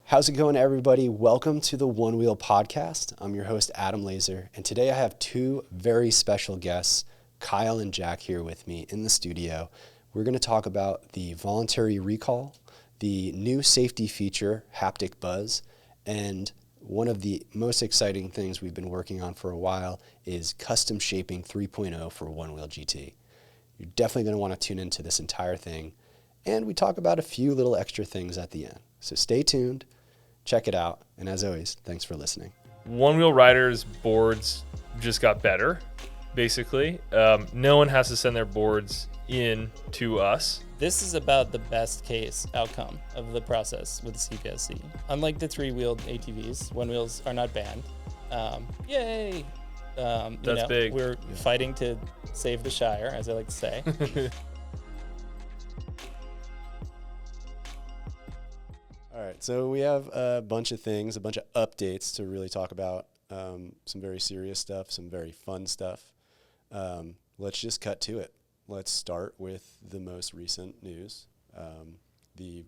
How's it going, everybody? Welcome to the Onewheel podcast. I'm your host, Adam Laser, and today I have two very special guests, Kyle and Jack, here with me in the studio. We're going to talk about the voluntary recall, the new safety feature, haptic buzz, and one of the most exciting things we've been working on for a while is custom shaping 3.0 for Onewheel GT. You're definitely going to want to tune into this entire thing, and we talk about a few little extra things at the end. So stay tuned. Check it out. And as always, thanks for listening. Onewheel riders' boards just got better, basically. No one has to send their boards in to us. This is about the best case outcome of the process with the CPSC. Unlike the three-wheeled ATVs, Onewheels are not banned. Yay! That's big. We're fighting to save the Shire, as I like to say. All right, so we have a bunch of things, a bunch of updates to really talk about, some very serious stuff, some very fun stuff. Let's just cut to it. Let's start with the most recent news, the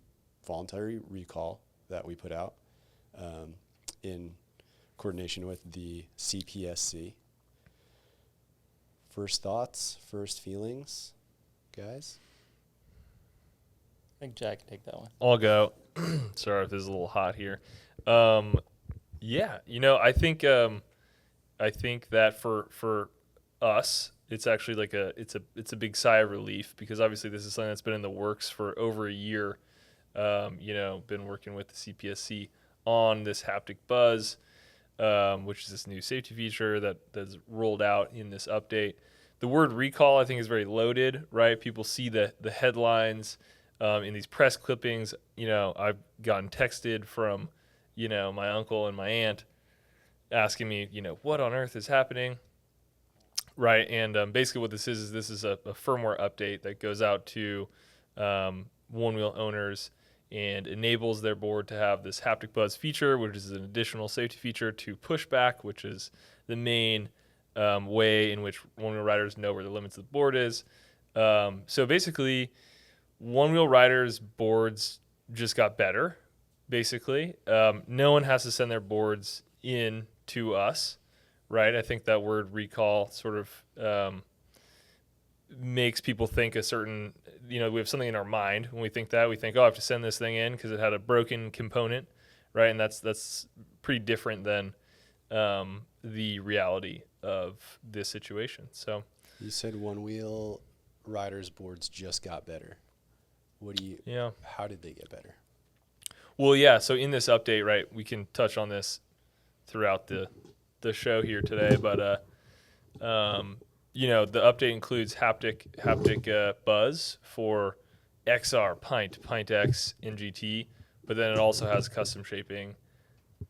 voluntary recall that we put out in coordination with the CPSC. First thoughts, first feelings, guys? I think Jack can take that one. I'll go. Sorry if this is a little hot here. I think that for us, it's actually like it's a big sigh of relief, because obviously this is something that's been in the works for over a year. Been working with the CPSC on this haptic buzz, which is this new safety feature that's rolled out in this update. The word recall, I think, is very loaded, right? People see the headlines in these press clippings. I've gotten texted from, my uncle and my aunt asking me, what on earth is happening, right? And basically what this is a firmware update that goes out to one-wheel owners and enables their board to have this haptic buzz feature, which is an additional safety feature to pushback, which is the main way in which one-wheel riders know where the limits of the board is. So basically, one-wheel riders' boards just got better, basically. No one has to send their boards in to us, right? I think that word recall sort of makes people think a certain, we have something in our mind when we think that. We think, I have to send this thing in because it had a broken component, right? And that's pretty different than the reality of this situation. So You said one-wheel riders' boards just got better. How did they get better? Well, yeah. So in this update, right, we can touch on this throughout the show here today, but the update includes haptic buzz for XR, Pint X, and GT, but then it also has custom shaping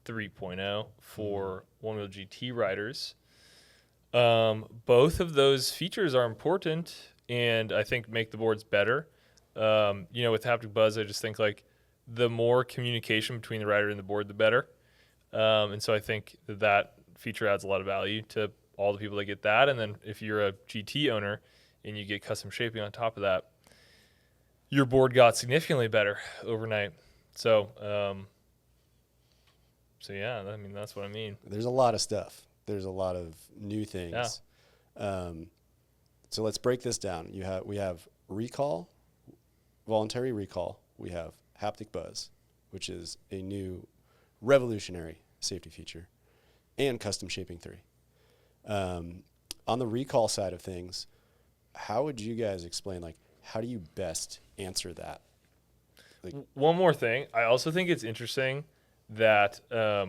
3.0 for Onewheel GT riders. Both of those features are important and I think make the boards better. With haptic buzz, I just think like the more communication between the rider and the board, the better. And so I think that feature adds a lot of value to all the people that get that. And then if you're a GT owner and you get custom shaping on top of that, your board got significantly better overnight. So that's what I mean. There's a lot of stuff. There's a lot of new things. Yeah. So let's break this down. We have recall, voluntary recall. We have haptic buzz, which is a new revolutionary safety feature, and custom shaping 3. On the recall side of things, how would you guys explain, how do you best answer that? One more thing. I also think it's interesting that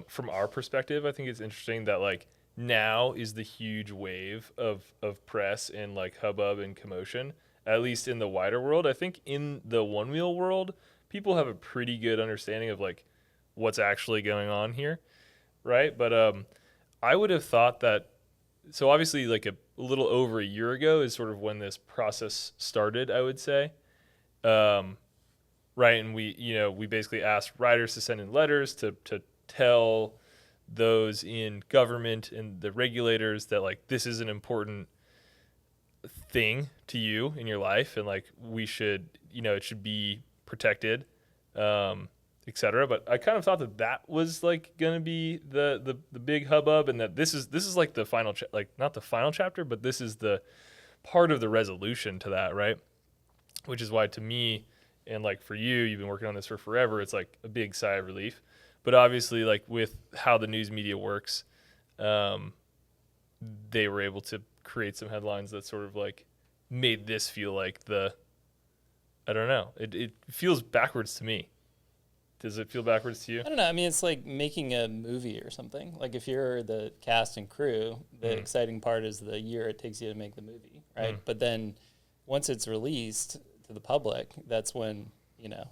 from our perspective, I think it's interesting that now is the huge wave of press and hubbub and commotion, at least in the wider world. I think in the one-wheel world, people have a pretty good understanding of what's actually going on here, right? But I would have thought that, so obviously a little over a year ago is sort of when this process started, I would say. Right, and we basically asked riders to send in letters to tell those in government and the regulators that this is an important thing to you in your life, and we should, it should be protected. et cetera. But I kind of thought that was like going to be the big hubbub, and that this is like the final, like not the final chapter, but this is the part of the resolution to that, right? Which is why to me, and like for you, you've been working on this for forever, it's like a big sigh of relief. But obviously, like with how the news media works, they were able to create some headlines that sort of like made this feel like I don't know. It feels backwards to me. Does it feel backwards to you? I don't know. I mean, it's like making a movie or something. Like if you're the cast and crew, the exciting part is the year it takes you to make the movie, right? But then once it's released to the public, that's when,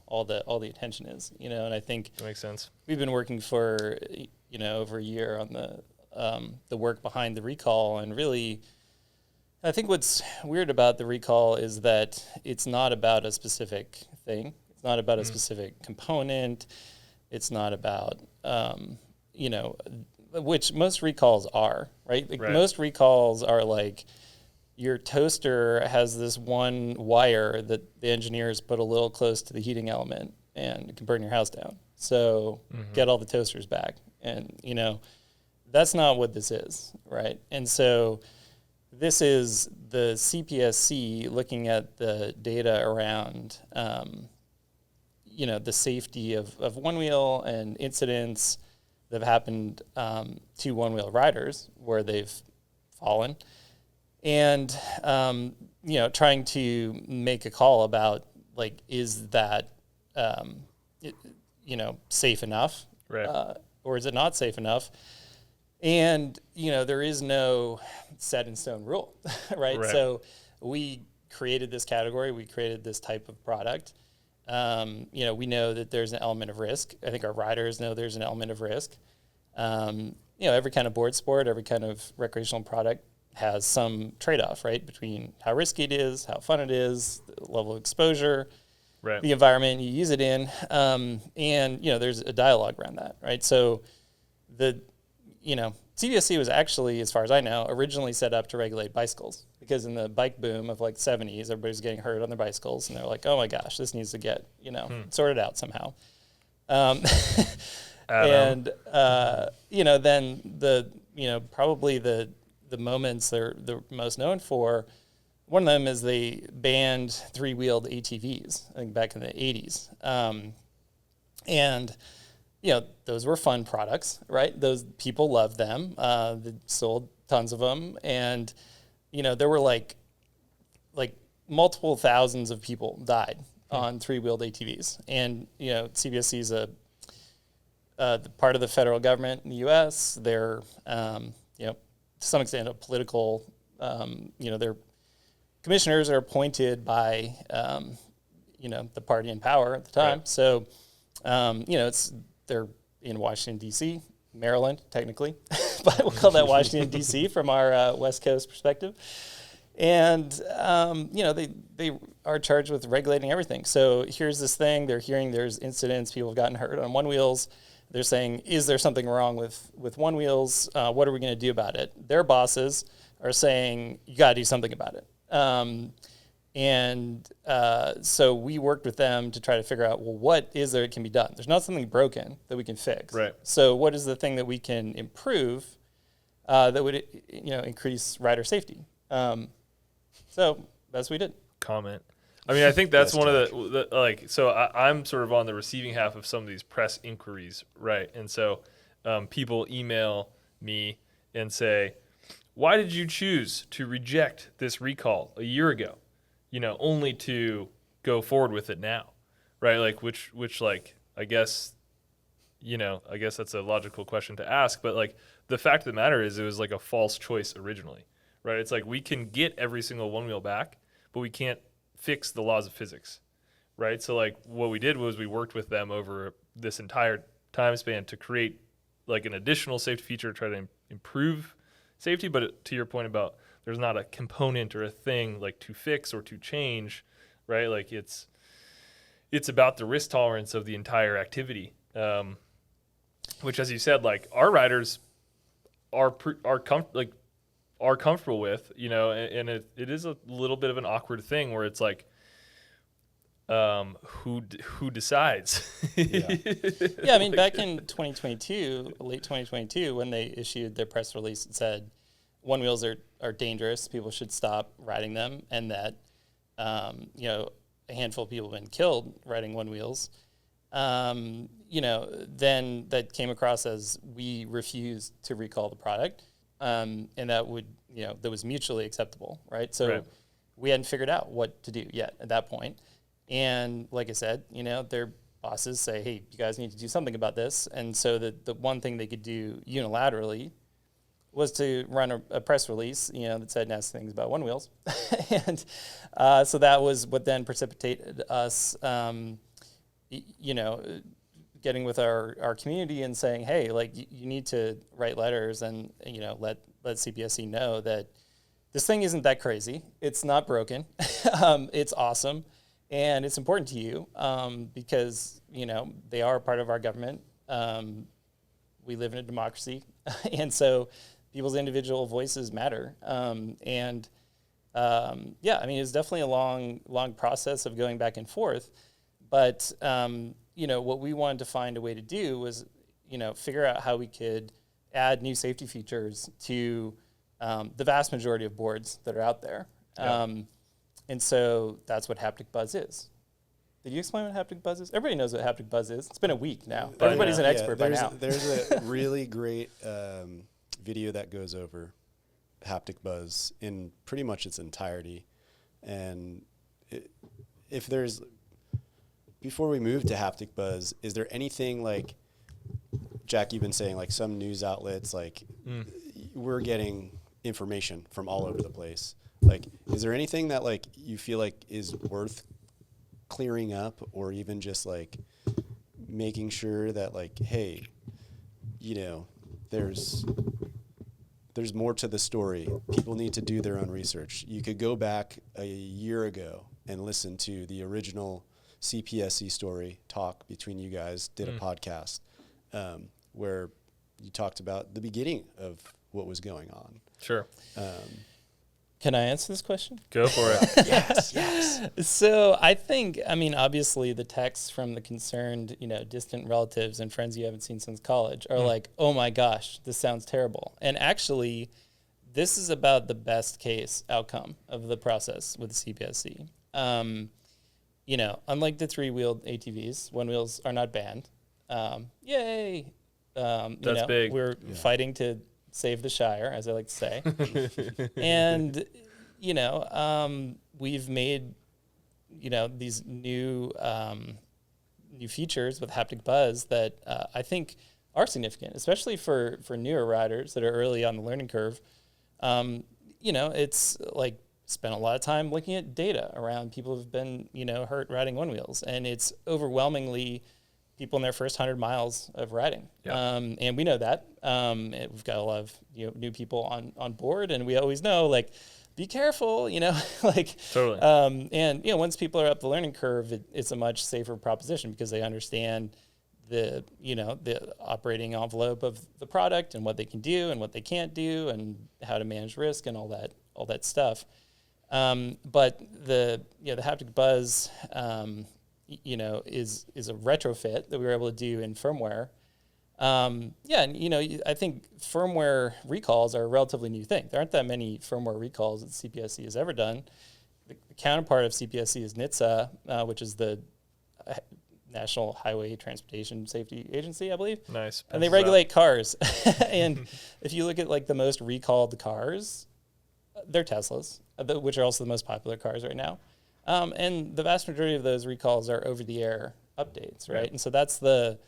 all the attention is, and I think That makes sense. we've been working for, over a year on the work behind the recall, and really, I think what's weird about the recall is that it's not about a specific thing. It's not about a specific component. It's not about, which most recalls are, right? Like Right. most recalls are like your toaster has this one wire that the engineers put a little close to the heating element and it can burn your house down. So get all the toasters back. And, that's not what this is, right? And so this is the CPSC looking at the data around, the safety of Onewheel and incidents that have happened to Onewheel riders where they've fallen, and trying to make a call about like, is that safe enough, Right. or is it not safe enough? And there is no set in stone rule, right? Right. So we created this category, we created this type of product. We know that there's an element of risk. I think our riders know there's an element of risk. Every kind of board sport, every kind of recreational product has some trade-off, right? Between how risky it is, how fun it is, the level of exposure, Right. the environment you use it in. There's a dialogue around that, right? So CPSC was actually, as far as I know, originally set up to regulate bicycles, because in the bike boom of like 70s, everybody's getting hurt on their bicycles, and they're like, oh my gosh, this needs to get, sorted out somehow. And, then probably the moments they're the most known for, one of them is they banned three-wheeled ATVs, I think back in the 80s. Those were fun products, right? Those people loved them. They sold tons of them. And, there were like multiple thousands of people died on three-wheeled ATVs. And, CPSC is the part of the federal government in the U.S. They're, to some extent, a political, their commissioners are appointed by, the party in power at the time. Right. So, they're in Washington, D.C., Maryland, technically, but we'll call that Washington, D.C. from our West Coast perspective. And, they are charged with regulating everything. So here's this thing. They're hearing there's incidents. People have gotten hurt on Onewheels. They're saying, is there something wrong with Onewheels? What are we going to do about it? Their bosses are saying, you got to do something about it. So we worked with them to try to figure out, well, what is there that can be done? There's not something broken that we can fix. Right. So what is the thing that we can improve that would, increase rider safety? So that's what we did. Comment. I mean, I think that's Yes, one of the so I'm sort of on the receiving half of some of these press inquiries, right? And so people email me and say, why did you choose to reject this recall a year ago, only to go forward with it now, right? Like, which I guess that's a logical question to ask, but like the fact of the matter is it was like a false choice originally, right? It's like we can get every single Onewheel back, but we can't fix the laws of physics, right? So like what we did was we worked with them over this entire time span to create like an additional safety feature to try to improve safety. But to your point about there's not a component or a thing like to fix or to change, right? Like it's about the risk tolerance of the entire activity, which, as you said, like our riders are comfortable with, and it is a little bit of an awkward thing where it's like, who decides? Yeah. Yeah, I mean, back in 2022, late 2022, when they issued their press release, it said one wheels are dangerous. People should stop riding them, and that a handful of people have been killed riding one wheels. Then that came across as we refused to recall the product, and that was mutually acceptable, right? So Right. we hadn't figured out what to do yet at that point. And like I said, their bosses say, hey, you guys need to do something about this. And so the one thing they could do unilaterally was to run a press release, that said nasty things about one wheels. And so that was what then precipitated us, getting with our community and saying, hey, like you need to write letters and, let CPSC know that this thing isn't that crazy. It's not broken. It's awesome. And it's important to you because, they are part of our government. We live in a democracy. And so people's individual voices matter. It's definitely a long process of going back and forth. But, what we wanted to find a way to do was, figure out how we could add new safety features to the vast majority of boards that are out there. Yeah. And so that's what haptic buzz is. Did you explain what haptic buzz is? Everybody knows what haptic buzz is. It's been a week now. Everybody's an expert by now. There's a really great video that goes over haptic buzz in pretty much its entirety. And before we move to haptic buzz, is there anything like, Jack, you've been saying, like some news outlets, like we're getting information from all over the place. Like, is there anything that like you feel like is worth clearing up, or even just like making sure that like, hey, there's more to the story. People need to do their own research. You could go back a year ago and listen to the original CPSC story talk between you guys, did a podcast where you talked about the beginning of what was going on. Sure. Can I answer this question? Go for it. Yes. So I think, obviously the texts from the concerned, distant relatives and friends you haven't seen since college are like, oh my gosh, this sounds terrible. And actually, this is about the best case outcome of the process with the CPSC. Unlike the three-wheeled ATVs, one wheels are not banned. Yay! That's big. We're fighting to save the Shire, as I like to say. And, we've made, these new features with haptic buzz that I think are significant, especially for newer riders that are early on the learning curve. It's like spent a lot of time looking at data around people who've been, hurt riding one wheels. And it's overwhelmingly people in their first 100 miles of riding. Yeah. And we know that. We've got a lot of new people on board, and we always know, like, be careful, like. Totally. And, once people are up the learning curve, it's a much safer proposition because they understand the operating envelope of the product and what they can do and what they can't do and how to manage risk and all that stuff. But the haptic buzz, is a retrofit that we were able to do in firmware. And I think firmware recalls are a relatively new thing. There aren't that many firmware recalls that CPSC has ever done. The counterpart of CPSC is NHTSA, which is the National Highway Transportation Safety Agency, I believe. Nice. And they regulate cars. And if you look at like the most recalled cars, they're Teslas, which are also the most popular cars right now. And the vast majority of those recalls are over-the-air updates, right? And so that's the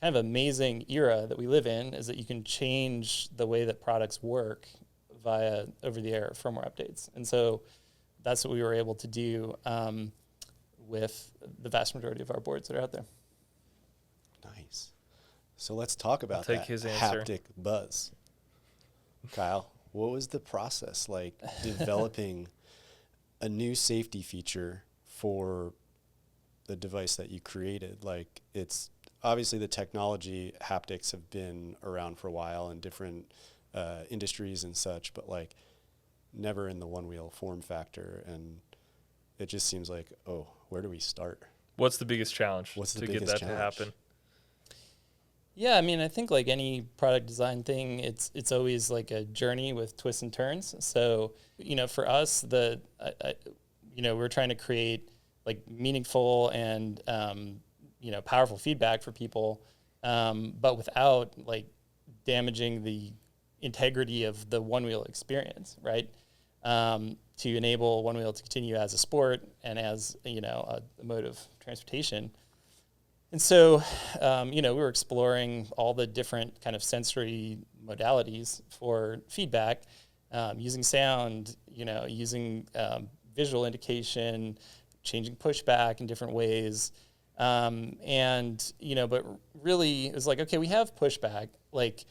kind of amazing era that we live in, is that you can change the way that products work via over-the-air firmware updates. And so that's what we were able to do with the vast majority of our boards that are out there. Nice. So let's talk about take that his answer. haptic buzz. Kyle, what was the process like developing a new safety feature for the device that you created? Like, it's obviously the technology, haptics have been around for a while in different industries and such, but like never in the one wheel form factor. And it just seems like, oh, where do we start? What's the biggest challenge What's the to biggest get that challenge? to happen? Yeah, I mean, I think like any product design thing, it's always like a journey with twists and turns. So, for us, we're trying to create like meaningful and powerful feedback for people, but without like damaging the integrity of the Onewheel experience, right? To enable Onewheel to continue as a sport and as a mode of transportation. And so, we were exploring all the different kind of sensory modalities for feedback, using sound, using visual indication, changing pushback in different ways. But really it was like, okay, we have pushback, like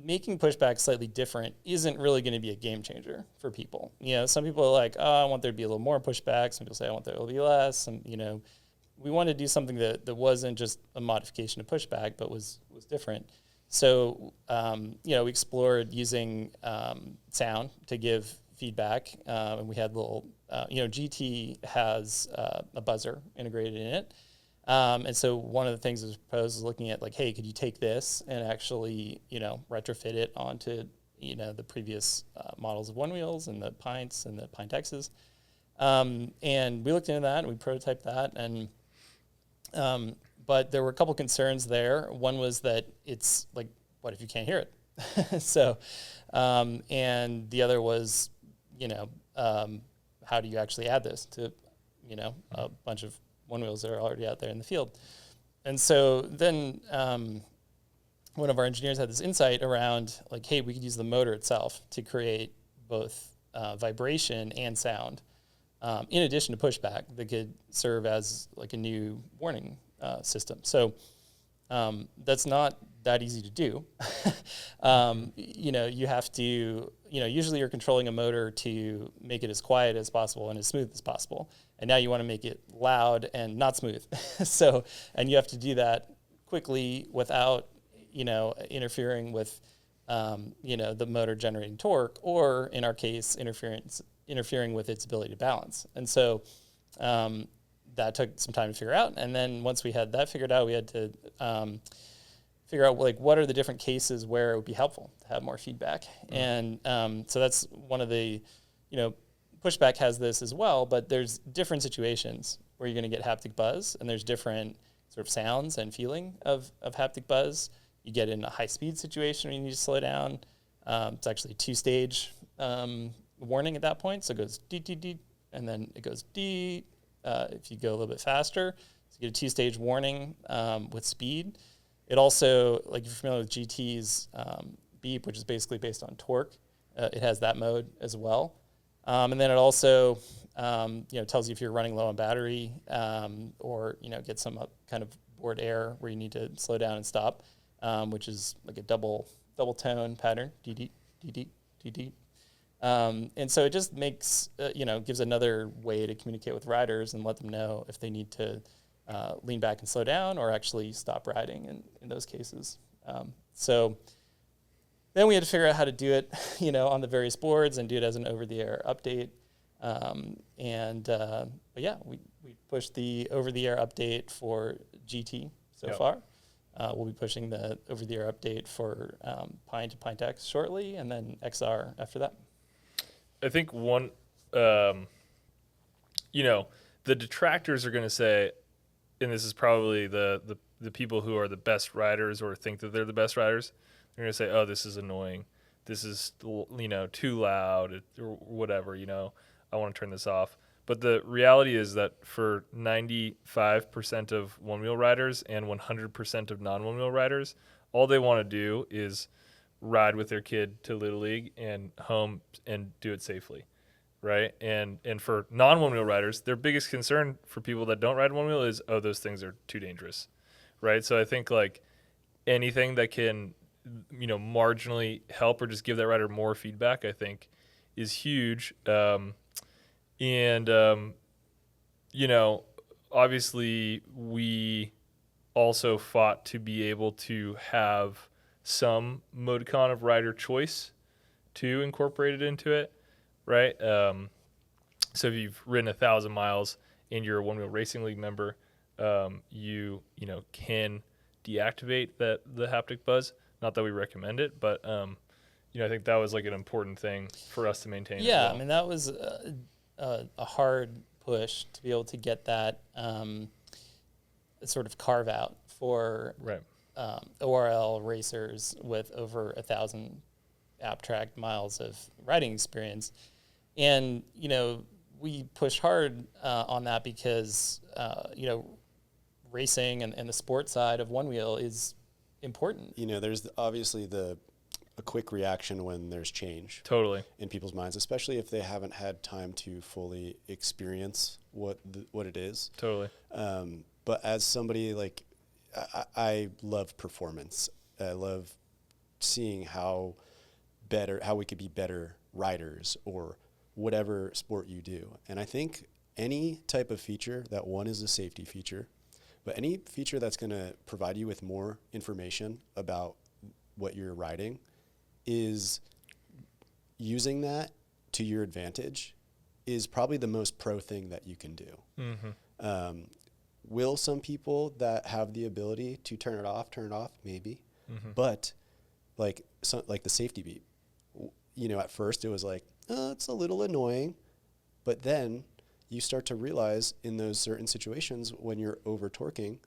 making pushback slightly different isn't really going to be a game changer for people. Some people are like, oh, I want there to be a little more pushback. Some people say I want there to be less. We wanted to do something that wasn't just a modification of pushback, but was different. So, we explored using sound to give feedback. And we had little, GT has a buzzer integrated in it. And so one of the things that was proposed is looking at like, hey, could you take this and actually, retrofit it onto, the previous models of Onewheels and the Pints and the Pint X's. And we looked into that and we prototyped that. But there were a couple concerns there. One was that it's like, what if you can't hear it? So, and the other was, how do you actually add this to, a bunch of Onewheels that are already out there in the field? And so then one of our engineers had this insight around like, hey, we could use the motor itself to create both vibration and sound. In addition to pushback, that could serve as like a new warning system. So that's not that easy to do. You have to, usually you're controlling a motor to make it as quiet as possible and as smooth as possible. And now you want to make it loud and not smooth. And you have to do that quickly without, interfering with, the motor generating torque, or in our case, interfering with its ability to balance. And so that took some time to figure out. And then once we had that figured out, we had to figure out like what are the different cases where it would be helpful to have more feedback. And so that's one of the, pushback has this as well, but there's different situations where you're going to get haptic buzz, and there's different sort of sounds and feeling of haptic buzz. You get in a high speed situation where you need to slow down. It's actually a two-stage warning at that point. So it goes dee, dee, dee, and then it goes dee. If you go a little bit faster, so you get a two-stage warning with speed. It also, like if you're familiar with GT's beep, which is basically based on torque, it has that mode as well. And then it also, tells you if you're running low on battery, or, get some kind of bored air where you need to slow down and stop, which is like a double tone pattern, dee dee dee dee dee dee. And so it just makes, gives another way to communicate with riders and let them know if they need to lean back and slow down or actually stop riding in those cases. So then we had to figure out how to do it, on the various boards and do it as an over-the-air update. But yeah, we pushed the over-the-air update for GT so far. We'll be pushing the over-the-air update for Pine to Pint X shortly, and then XR after that. I think one, the detractors are going to say, and this is probably the people who are the best riders or think that they're the best riders, they're going to say, oh, this is annoying. This is, too loud or whatever, I want to turn this off. But the reality is that for 95% of one-wheel riders and 100% of non-one-wheel riders, all they want to do is ride with their kid to Little League and home and do it safely, right? And for non-one-wheel riders, their biggest concern for people that don't ride one-wheel is, oh, those things are too dangerous, right? So I think like anything that can, marginally help or just give that rider more feedback, I think is huge. Obviously we also fought to be able to have some modicon of rider choice to incorporate it into it, right? So if you've ridden 1,000 miles and you're a One Wheel Racing League member, you can deactivate the haptic buzz. Not that we recommend it, but I think that was like an important thing for us to maintain. Yeah, as well. I mean that was a hard push to be able to get that sort of carve out for Right. ORL racers with over 1,000 app tracked miles of riding experience. And, we push hard on that because, racing and the sport side of Onewheel is important. There's obviously a quick reaction when there's change Totally. in people's minds, especially if they haven't had time to fully experience what it is. Totally. But as somebody I love performance. I love seeing how we could be better riders or whatever sport you do. And I think any type of feature that one is a safety feature, but any feature that's going to provide you with more information about what you're riding is using that to your advantage is probably the most pro thing that you can do. Mm-hmm. Will some people that have the ability to turn it off? Maybe. Mm-hmm. But like the safety beep, at first it was like, oh, it's a little annoying. But then you start to realize in those certain situations when you're over torquing,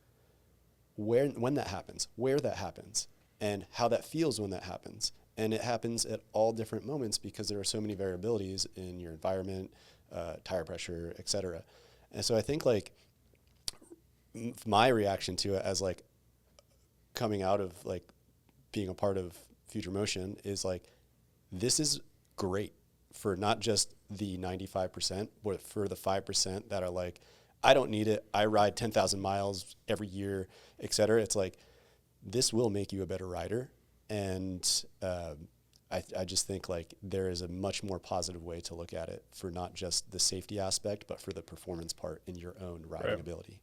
when that happens, where that happens, and how that feels when that happens. And it happens at all different moments because there are so many variabilities in your environment, tire pressure, et cetera. And so I think my reaction to it as coming out of being a part of Future Motion is this is great for not just the 95%, but for the 5% that are I don't need it. I ride 10,000 miles every year, et cetera. It's this will make you a better rider. And I just think there is a much more positive way to look at it for not just the safety aspect, but for the performance part in your own riding ability.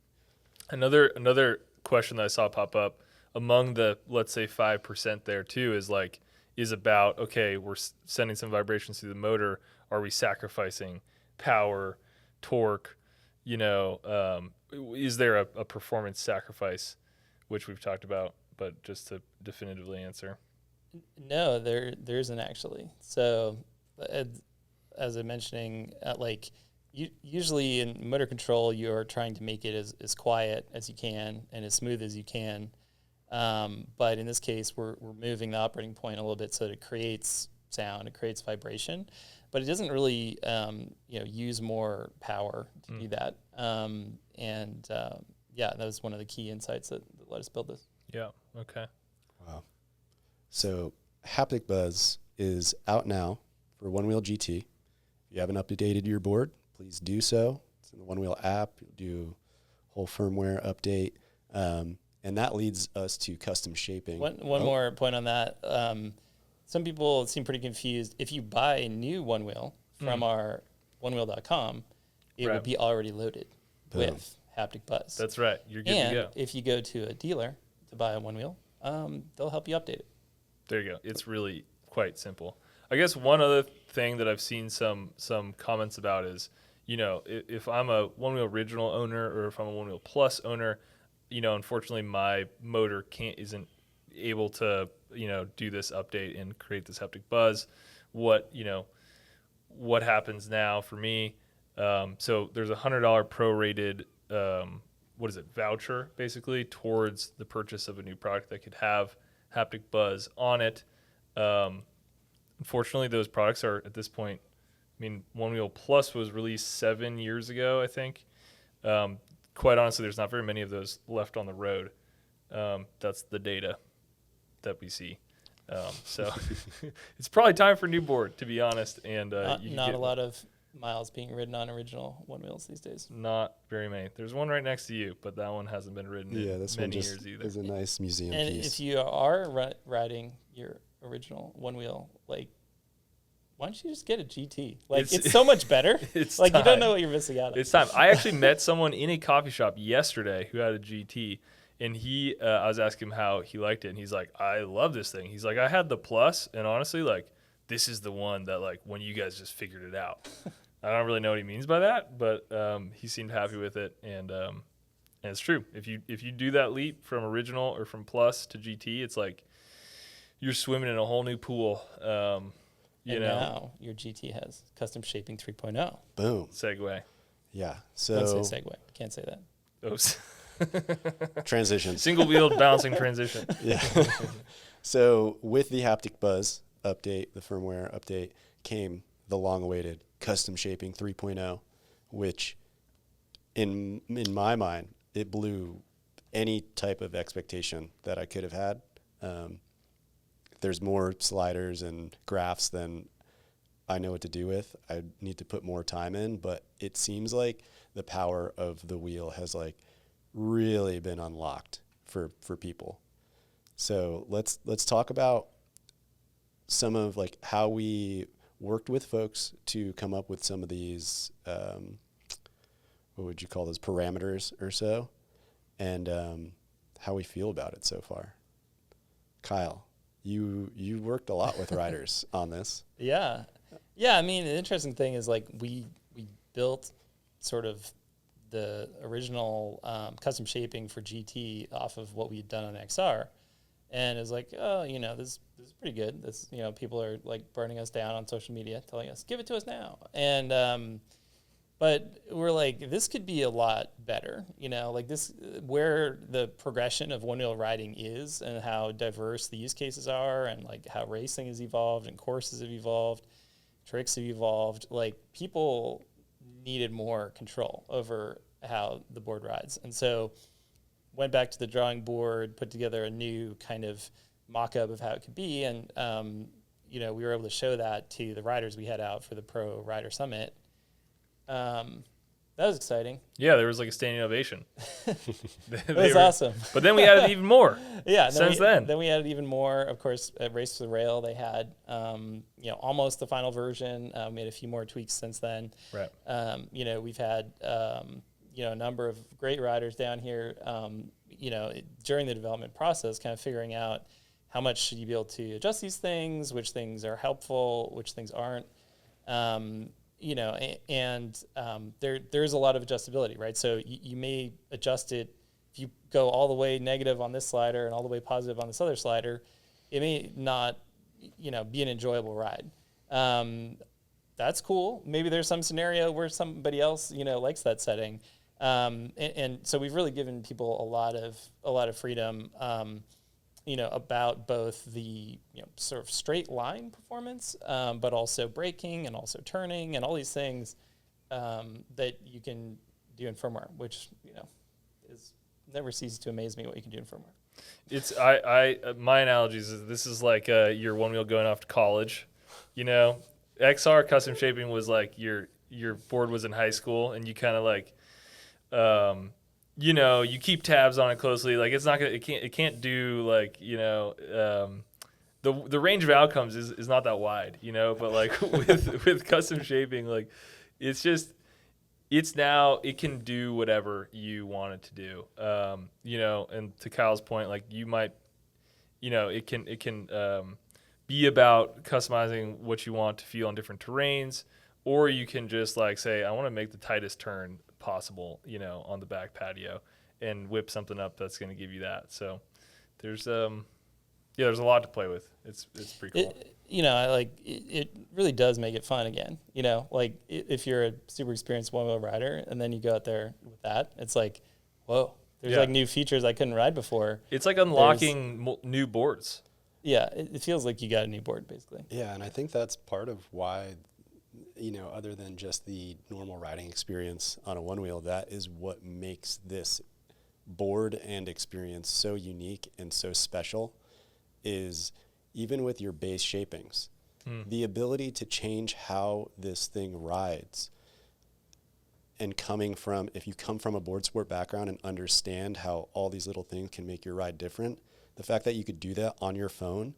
Another question that I saw pop up among the, let's say 5% there too, is about, okay, we're sending some vibrations through the motor. Are we sacrificing power, torque? Is there a performance sacrifice, which we've talked about, but just to definitively answer? No, there isn't actually. So as I'm mentioning, usually in motor control, you're trying to make it as quiet as you can and as smooth as you can. But in this case, we're moving the operating point a little bit so that it creates sound, it creates vibration, but it doesn't really use more power to do that. That was one of the key insights that let us build this. Yeah. Okay. Wow. So haptic buzz is out now for Onewheel GT. If you haven't updated your board, please do so. It's in the Onewheel app. You'll do whole firmware update. And that leads us to custom shaping. One more point on that. Some people seem pretty confused. If you buy a new Onewheel from our onewheel.com, it will be already loaded with haptic buzz. That's right. You're good to go. And if you go to a dealer to buy a Onewheel, they'll help you update it. There you go. It's really quite simple. I guess one other thing that I've seen some comments about is, if I'm a Onewheel original owner or if I'm a Onewheel Plus owner, unfortunately my motor isn't able to, do this update and create this haptic buzz. What happens now for me? So there's $100 prorated, voucher basically towards the purchase of a new product that could have haptic buzz on it. Unfortunately, those products are at this point, Onewheel Plus was released 7 years ago, I think. Quite honestly, there's not very many of those left on the road. That's the data that we see. So it's probably time for a new board, to be honest. And not a lot of miles being ridden on original Onewheels these days. Not very many. There's one right next to you, but that one hasn't been ridden in many years either. Is a nice museum and piece. If you are riding your original Onewheel, why don't you just get a GT? It's so much better. It's you time. don't know what you're missing out on. It's time. I actually met someone in a coffee shop yesterday who had a GT, and I was asking him how he liked it, and he's like, I love this thing. He's like, I had the Plus, and honestly, this is the one that when you guys just figured it out. I don't really know what he means by that, but he seemed happy with it, and And it's true. If you do that leap from original or from plus to GT, it's like you're swimming in a whole new pool. Now your GT has custom shaping 3.0. Boom. Segue. Yeah. Don't So say segue. Can't say that. transitions. Single-wheeled bouncing transition. Yeah. So with the haptic buzz update, the firmware update, came the long-awaited custom shaping 3.0, which in my mind, it blew any type of expectation that I could have had. There's more sliders and graphs than I know what to do with. I need to put more time in, but it seems like the power of the wheel has like really been unlocked for people. So let's talk about some of like how we worked with folks to come up with some of these, what would you call those, parameters or so, and how we feel about it so far. Kyle, you worked a lot with riders on this. Yeah. I mean, the interesting thing is like we built sort of the original custom shaping for GT off of what we had done on XR, and it was like, oh, this is pretty good. This, people are like burning us down on social media, telling us, give it to us now. And but we're like, this could be a lot better, like this, where the progression of one-wheel riding is and how diverse the use cases are and like how racing has evolved and courses have evolved, tricks have evolved. Like people needed more control over how the board rides. And so went back to the drawing board, put together a new kind of mock-up of how it could be. And, we were able to show that to the riders we had out for the Pro Rider Summit. That was exciting. Yeah, there was like a standing ovation. It was awesome. But then we added even more. Yeah. Then we added even more. Of course, at Race to the Rail, they had, almost the final version. Made a few more tweaks since then. Right. We've had, a number of great riders down here, during the development process, kind of figuring out how much should you be able to adjust these things, which things are helpful, which things aren't. There's a lot of adjustability, right? So you may adjust it if you go all the way negative on this slider and all the way positive on this other slider. It may not, be an enjoyable ride. That's cool. Maybe there's some scenario where somebody else, likes that setting. And so we've really given people a lot of freedom, about both the sort of straight line performance, but also braking and also turning and all these things that you can do in firmware, which is never ceases to amaze me what you can do in firmware. It's my analogies is this is like your one wheel going off to college, XR custom shaping was like your board was in high school and you kind of like. You keep tabs on it closely. Like it's not gonna, it can't do like, the range of outcomes is not that wide, but like with custom shaping, like it can do whatever you want it to do. And to Kyle's point, like you might, it can be about customizing what you want to feel on different terrains, or you can just like say, I want to make the tightest turn possible, on the back patio and whip something up that's going to give you that. So there's there's a lot to play with. It's pretty cool. It really does make it fun again. Like if you're a super experienced one-wheel rider and then you go out there with that, it's like, whoa, there's like new features I couldn't ride before. It's like unlocking new boards. Yeah, it feels like you got a new board basically. Yeah, and I think that's part of why, other than just the normal riding experience on a one wheel, that is what makes this board and experience so unique and so special, is even with your base shapings, the ability to change how this thing rides. And if you come from a board sport background and understand how all these little things can make your ride different, the fact that you could do that on your phone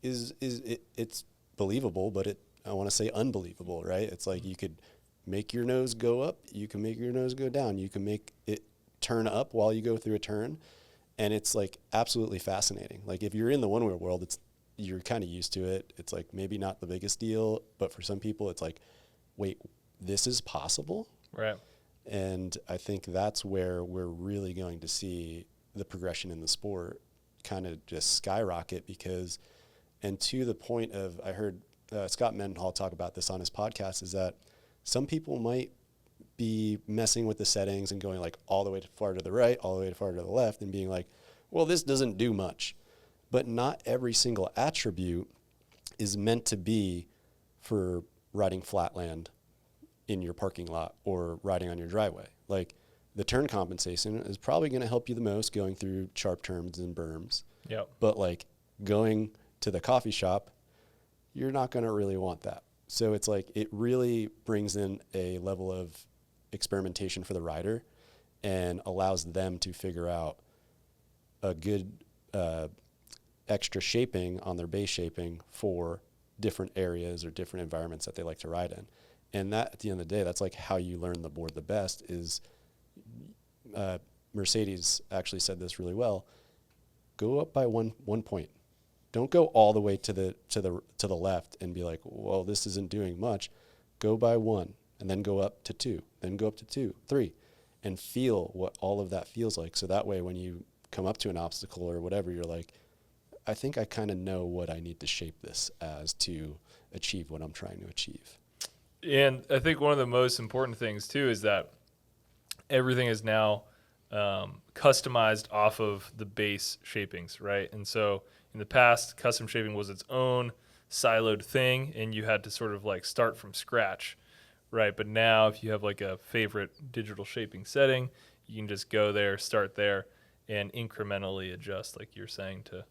it's believable, but I want to say unbelievable, right? It's like you could make your nose go up, you can make your nose go down, you can make it turn up while you go through a turn, and it's like absolutely fascinating. Like if you're in the one-wheel world, you're kind of used to it. It's like maybe not the biggest deal, but for some people it's like, wait, this is possible? Right. And I think that's where we're really going to see the progression in the sport kind of just skyrocket because, and to the point of, I heard Scott Mendenhall talk about this on his podcast, is that some people might be messing with the settings and going like all the way far to the right, all the way far to the left and being like, well, this doesn't do much. But not every single attribute is meant to be for riding flatland in your parking lot or riding on your driveway. Like the turn compensation is probably going to help you the most going through sharp turns and berms. Yep. But like going to the coffee shop, you're not going to really want that. So it's like it really brings in a level of experimentation for the rider and allows them to figure out a good extra shaping on their base shaping for different areas or different environments that they like to ride in. And that, at the end of the day, that's like how you learn the board the best is Mercedes actually said this really well. Go up by one point. Don't go all the way to the left and be like, well, this isn't doing much. Go by one and then go up to two, then go up to two, three, and feel what all of that feels like. So that way when you come up to an obstacle or whatever, you're like, I think I kind of know what I need to shape this as to achieve what I'm trying to achieve. And I think one of the most important things too is that everything is now customized off of the base shapings, right? And so in the past, custom shaping was its own siloed thing, and you had to sort of like start from scratch, right? But now if you have like a favorite digital shaping setting, you can just go there, start there, and incrementally adjust, like you're saying, to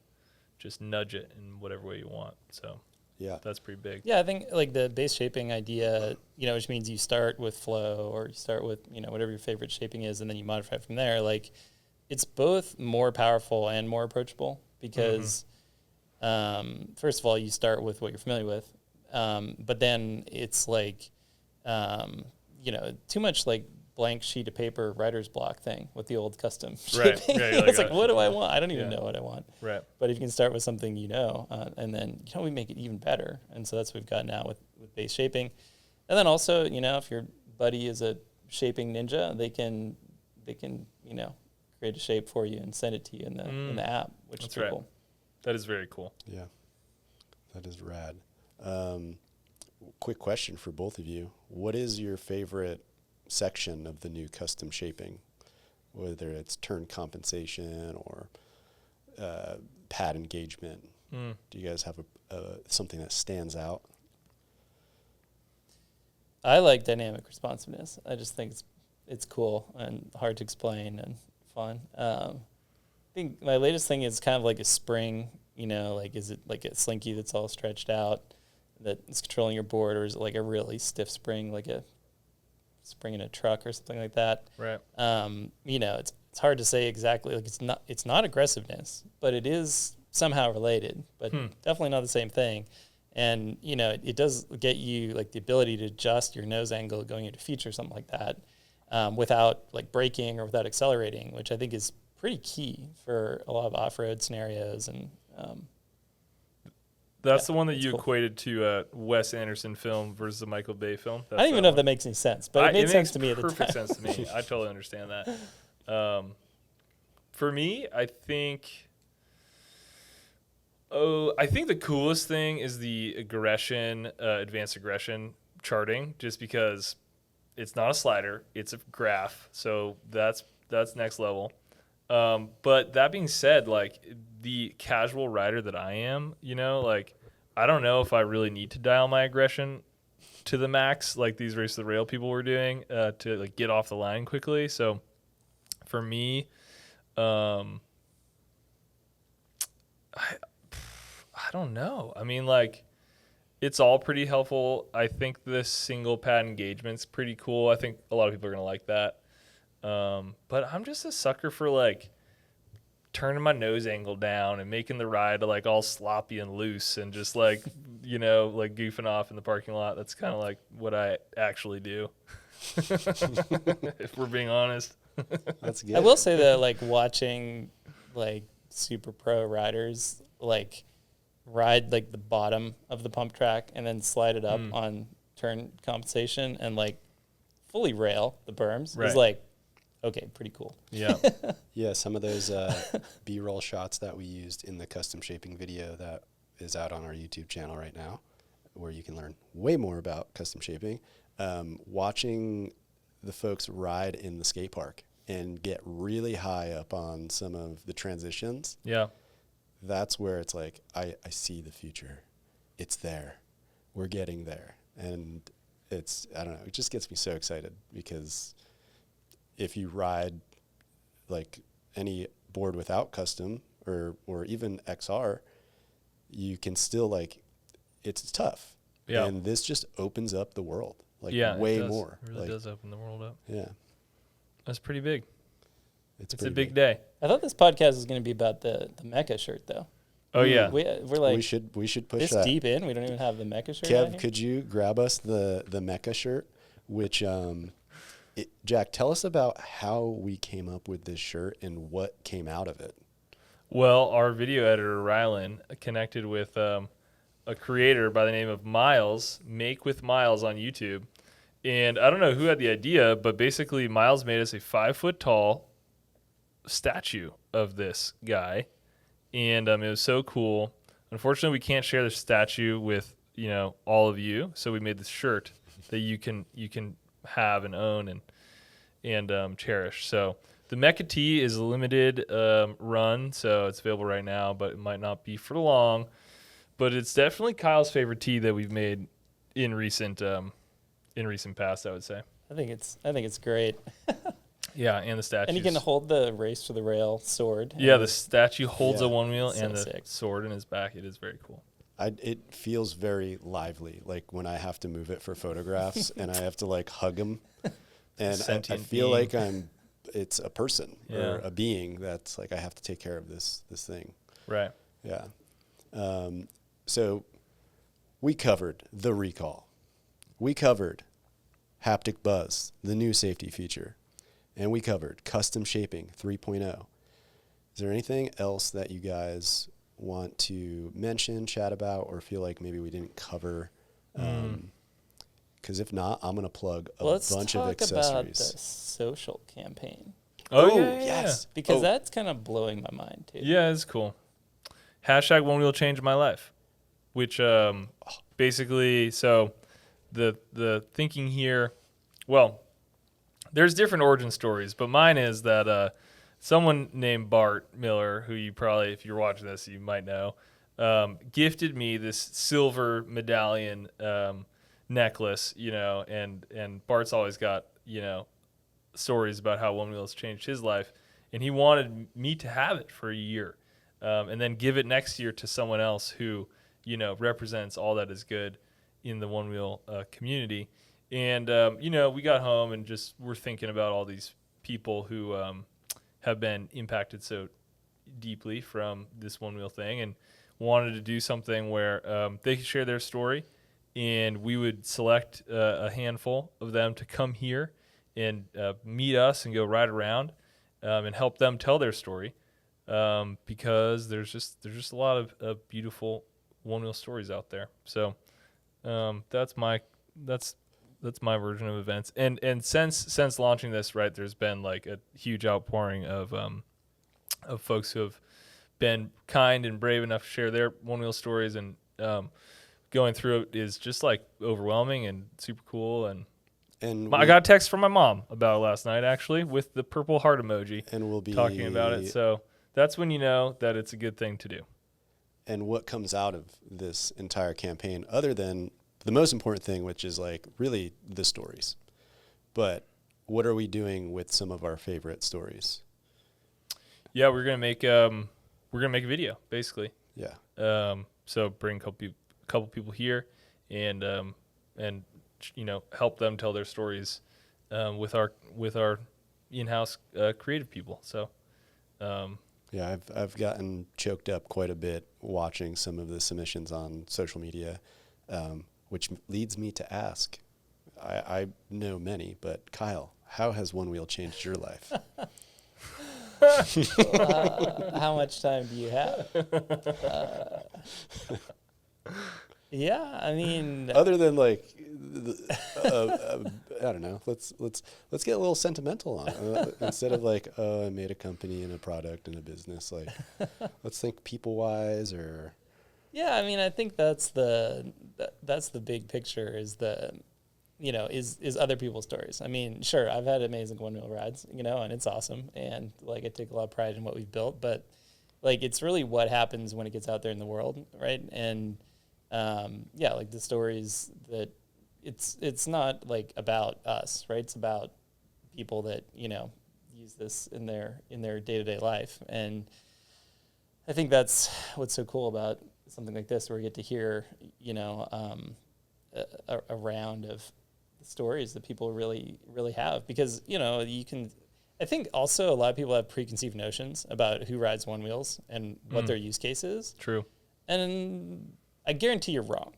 just nudge it in whatever way you want. So yeah, that's pretty big. Yeah, I think like the base shaping idea, which means you start with flow or you start with, whatever your favorite shaping is, and then you modify it from there. Like it's both more powerful and more approachable because, first of all, you start with what you're familiar with. But then it's like, too much like blank sheet of paper writer's block thing with the old custom shaping. Right, it's like, what do I want? I don't even know what I want. Right. But if you can start with something and then we make it even better. And so that's what we've got now with base shaping. And then also, if your buddy is a shaping ninja, they can create a shape for you and send it to you in the app, which is pretty cool. That is very cool. Yeah, that is rad. Quick question for both of you. What is your favorite section of the new custom shaping, whether it's turn compensation or pad engagement? Do you guys have something that stands out? I like dynamic responsiveness. I just think it's cool and hard to explain and fun. I think my latest thing is kind of like a spring, like is it like a slinky that's all stretched out that is controlling your board, or is it like a really stiff spring, like a spring in a truck or something like that? Right. It's hard to say exactly. Like it's not aggressiveness, but it is somehow related, but definitely not the same thing. And it does get you like the ability to adjust your nose angle going into feature or something like that, without like braking or without accelerating, which I think is pretty key for a lot of off-road scenarios. And that's the one that you cool. equated to a Wes Anderson film versus a Michael Bay film. That's I don't even know if that makes any sense, but it made sense to me at the time. Perfect sense to me. I totally understand that. For me, I think the coolest thing is the aggression, advanced aggression charting, just because it's not a slider, it's a graph. So that's next level. But that being said, like the casual rider that I am, like I don't know if I really need to dial my aggression to the max, like these Race to the Rail people were doing, to like get off the line quickly. So for me, I don't know. I mean, like it's all pretty helpful. I think this single pad engagement's pretty cool. I think a lot of people are gonna like that. But I'm just a sucker for like turning my nose angle down and making the ride like all sloppy and loose and just like, like goofing off in the parking lot. That's kind of like what I actually do. If we're being honest. That's good. I will say that like watching like super pro riders like ride like the bottom of the pump track and then slide it up on turn compensation and like fully rail, the berms, Right. is like, okay, pretty cool. Yeah. Yeah, some of those B-roll shots that we used in the custom shaping video that is out on our YouTube channel right now, where you can learn way more about custom shaping. Watching the folks ride in the skate park and get really high up on some of the transitions, Yeah. that's where it's like, I see the future. It's there. We're getting there. And it's, I don't know, it just gets me so excited because if you ride like any board without custom or even XR, you can still like, it's tough. Yeah. And this just opens up the world like Yeah. way it does. more. It really like, does open the world up. Yeah. That's pretty big. It's It's a pretty big day. I thought this podcast was going to be about the Mecha shirt, though. Oh, yeah. We're like we should push this that. deep in. We don't even have the Mecha shirt. out Kev, here. could you grab us the Mecha shirt? Which, Jack, tell us about how we came up with this shirt and what came out of it. Well, our video editor, Rylan, connected with a creator by the name of Miles, Make with Miles on YouTube. And I don't know who had the idea, but basically Miles made us a 5-foot-tall statue of this guy. And it was so cool. Unfortunately, we can't share the statue with, all of you. So we made this shirt that you can have and own and cherish. So the Mecha Tee is a limited run, so it's available right now, but it might not be for long. But it's definitely Kyle's favorite tee that we've made in recent past, I would say. I think it's great. Yeah, and the statue. And you can hold the race to the rail sword. Yeah, the statue holds Yeah. a one wheel So and the sick. sword in his back. It is very cool. It feels very lively, like when I have to move it for photographs and I have to like hug him. And I Sentient feel being. like it's a person Yeah. or a being that's like, I have to take care of this thing. Right. Yeah. So we covered the recall. We covered haptic buzz, the new safety feature. And we covered custom shaping 3.0. Is there anything else that you guys want to mention, chat about, or feel like maybe we didn't cover? Because if not, I'm going to plug a Let's bunch of talk about the accessories. social campaign, Oh, yeah. yes. because Oh, that's kind of blowing my mind too. Yeah, it's cool. Hashtag one wheel changed my life, which basically, so the thinking here, well, there's different origin stories, but mine is that someone named Bart Miller, who you probably, if you're watching this, you might know, gifted me this silver medallion necklace, and Bart's always got, stories about how one wheel has changed his life, and he wanted me to have it for a year. And then give it next year to someone else who, represents all that is good in the one wheel community. And, we got home and just were thinking about all these people who have been impacted so deeply from this one wheel thing and wanted to do something where they could share their story, and we would select a handful of them to come here and meet us and go ride around and help them tell their story. Because there's just a lot of beautiful one wheel stories out there. So that's my version of events. And since launching this, right, there's been like a huge outpouring of folks who have been kind and brave enough to share their one wheel stories, and going through it is just like overwhelming and super cool. And I got a text from my mom about it last night, actually, with the purple heart emoji, and we'll be talking about it. So that's when you know that it's a good thing to do. And what comes out of this entire campaign, other than the most important thing, which is like really the stories, but what are we doing with some of our favorite stories? Yeah, we're gonna make a video basically. Yeah. So bring a couple people here, and help them tell their stories with our in-house creative people. So. Yeah, I've gotten choked up quite a bit watching some of the submissions on social media, which leads me to ask, I know many, but Kyle, how has One Wheel changed your life? How much time do you have? Yeah, I mean, Other than like I don't know. Let's get a little sentimental on it. Instead of like, oh, I made a company and a product and a business. Like, let's think people wise or. Yeah, I mean, I think that's the big picture is is other people's stories. I mean, sure, I've had amazing one-wheel rides, and it's awesome. And like, I take a lot of pride in what we've built, but like, it's really what happens when it gets out there in the world. Right. And, like the stories that it's not like about us, right? It's about people that, use this in their day-to-day life. And I think that's what's so cool about something like this, where we get to hear, a round of stories that people really, really have, because, I think also a lot of people have preconceived notions about who rides one wheels and what their use case is. True. And I guarantee you're wrong.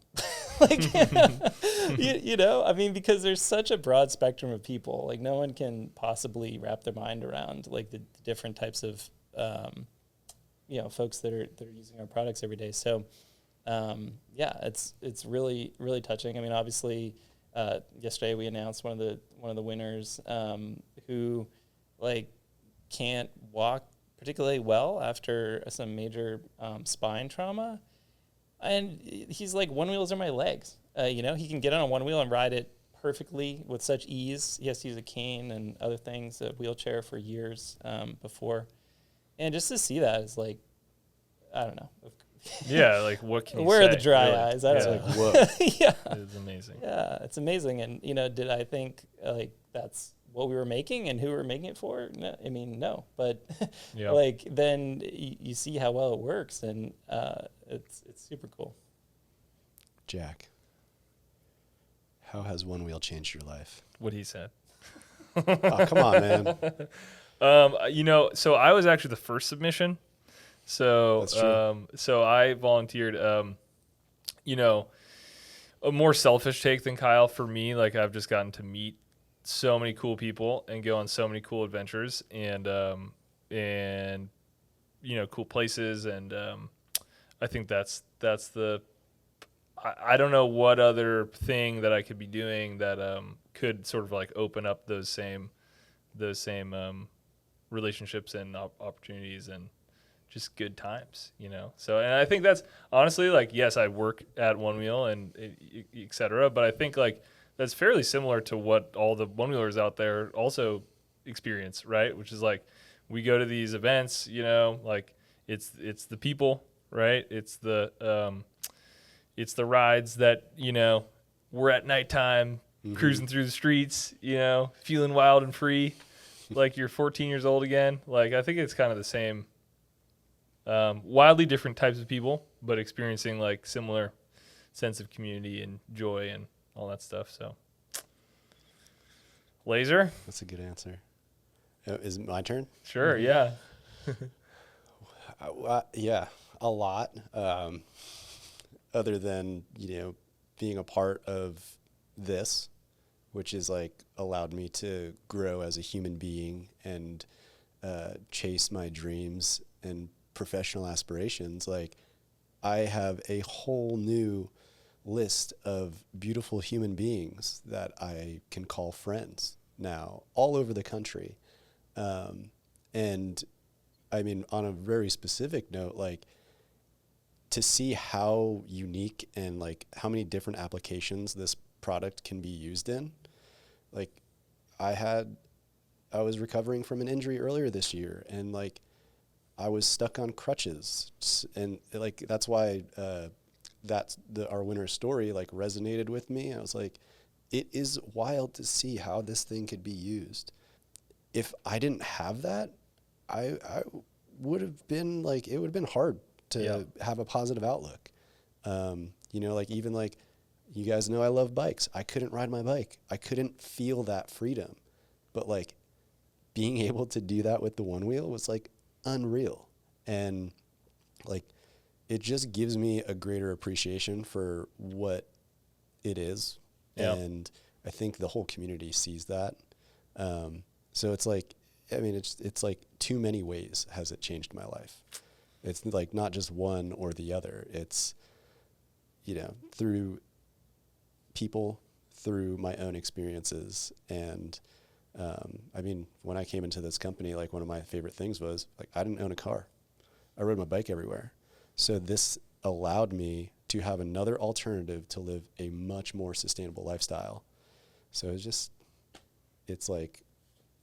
Like, I mean, because there's such a broad spectrum of people, like no one can possibly wrap their mind around like the different types of, folks that are using our products every day. So, it's really, really touching. I mean, obviously, yesterday we announced one of the winners, who like can't walk particularly well after some major spine trauma. And he's like, one wheels are my legs. He can get on a one wheel and ride it perfectly with such ease. He has to use a cane and other things, a wheelchair for years before. And just to see that is like, I don't know. Yeah, like what can you Where say? are the dry really? eyes? I don't know. Like, whoa. Yeah. It's amazing. Yeah, it's amazing. And, did I think like that's what we were making and who we were making it for? No, I mean, no. But like then you see how well it works, and it's super cool. Jack, how has one wheel changed your life? What he said. Oh, come on, man. So I was actually the first submission. So, That's true. So I volunteered, a more selfish take than Kyle for me. Like, I've just gotten to meet so many cool people and go on so many cool adventures and cool places. And, I think that's I don't know what other thing that I could be doing that, could sort of like open up those same relationships and opportunities and just good times, So, and I think that's honestly like, yes, I work at One Wheel and et cetera, but I think like that's fairly similar to what all the one wheelers out there also experience, right? Which is like, we go to these events, like it's the people, right? It's the rides that, we're at nighttime cruising through the streets, feeling wild and free, like you're 14 years old again. Like, I think it's kind of the same, wildly different types of people, but experiencing like similar sense of community and joy and all that stuff. So, Laser? That's a good answer. Is it my turn? Sure, yeah. Yeah, a lot. Other than, being a part of this, which is like allowed me to grow as a human being and chase my dreams and professional aspirations. Like, I have a whole new list of beautiful human beings that I can call friends now all over the country. And I mean, on a very specific note, like, to see how unique and like how many different applications this product can be used in. Like, I was recovering from an injury earlier this year, and like I was stuck on crutches, and like that's why our winner's story like resonated with me. I was like, it is wild to see how this thing could be used. If I didn't have that, I would have been like, it would have been hard to have a positive outlook. Like, even like, you guys know I love bikes. I couldn't ride my bike. I couldn't feel that freedom. But like, being able to do that with the one wheel was like unreal. And like, it just gives me a greater appreciation for what it is. Yeah. And I think the whole community sees that. So it's like, I mean, it's like too many ways has it changed my life. It's like not just one or the other. It's, through people, through my own experiences. And I mean, when I came into this company, like one of my favorite things was like, I didn't own a car. I rode my bike everywhere. So this allowed me to have another alternative to live a much more sustainable lifestyle. So it's like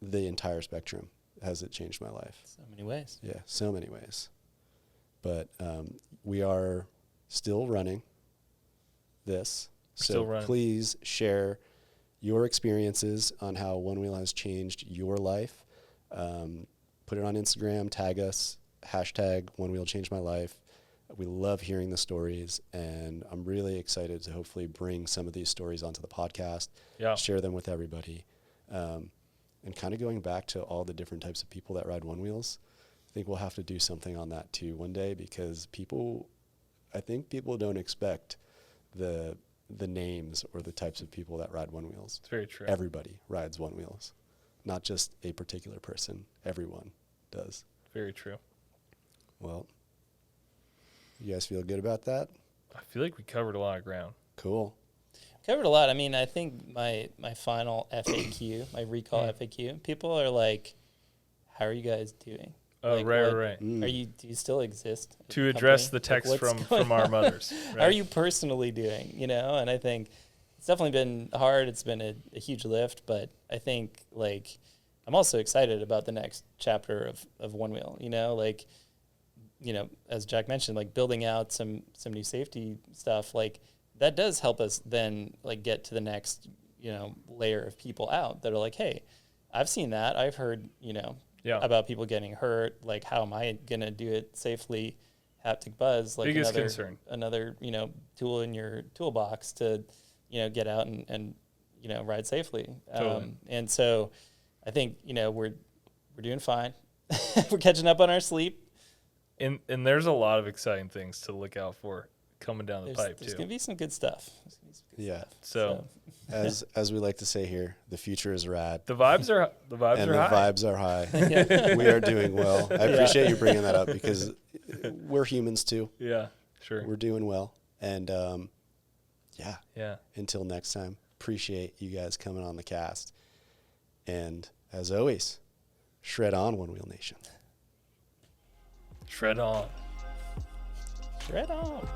the entire spectrum. Has it changed my life? So many ways. Yeah, so many ways. But we are still running this. Still So running. please share your experiences on how Onewheel has changed your life. Put it on Instagram, tag us, hashtag Onewheel changed my life. We love hearing the stories, and I'm really excited to hopefully bring some of these stories onto the podcast, share them with everybody. And kind of going back to all the different types of people that ride Onewheels, I think we'll have to do something on that too one day, because I think people don't expect the names or the types of people that ride Onewheels. It's very true. Everybody rides Onewheels, not just a particular person. Everyone does. Very true. Well, you guys feel good about that? I feel like we covered a lot of ground. Cool. Covered a lot. I mean, I think my final FAQ, my recall FAQ, people are like, how are you guys doing? Oh, like, right. Do you still exist? as To a address company? the text Like, what's from going our on? mothers. Right? How are you personally doing? And I think it's definitely been hard. It's been a huge lift, but I think like I'm also excited about the next chapter of Onewheel. As Jack mentioned, like building out some new safety stuff, like that does help us then like get to the next layer of people out that are like, hey, I've seen that. I've heard about people getting hurt. Like, how am I gonna do it safely? Haptic buzz, like Biggest concern. another tool in your toolbox to get out and ride safely. Totally. And so I think we're doing fine. We're catching up on our sleep. And there's a lot of exciting things to look out for coming down the pipe There's too. gonna be some good stuff. Yeah. So As we like to say here, the future is rad. the vibes are The high. vibes are high. We are doing well. I appreciate you bringing that up, because we're humans too. Yeah, sure. We're doing well. And Yeah. until next time, appreciate you guys coming on the cast. And as always, shred on, Onewheel Nation. Shred on. Shred on.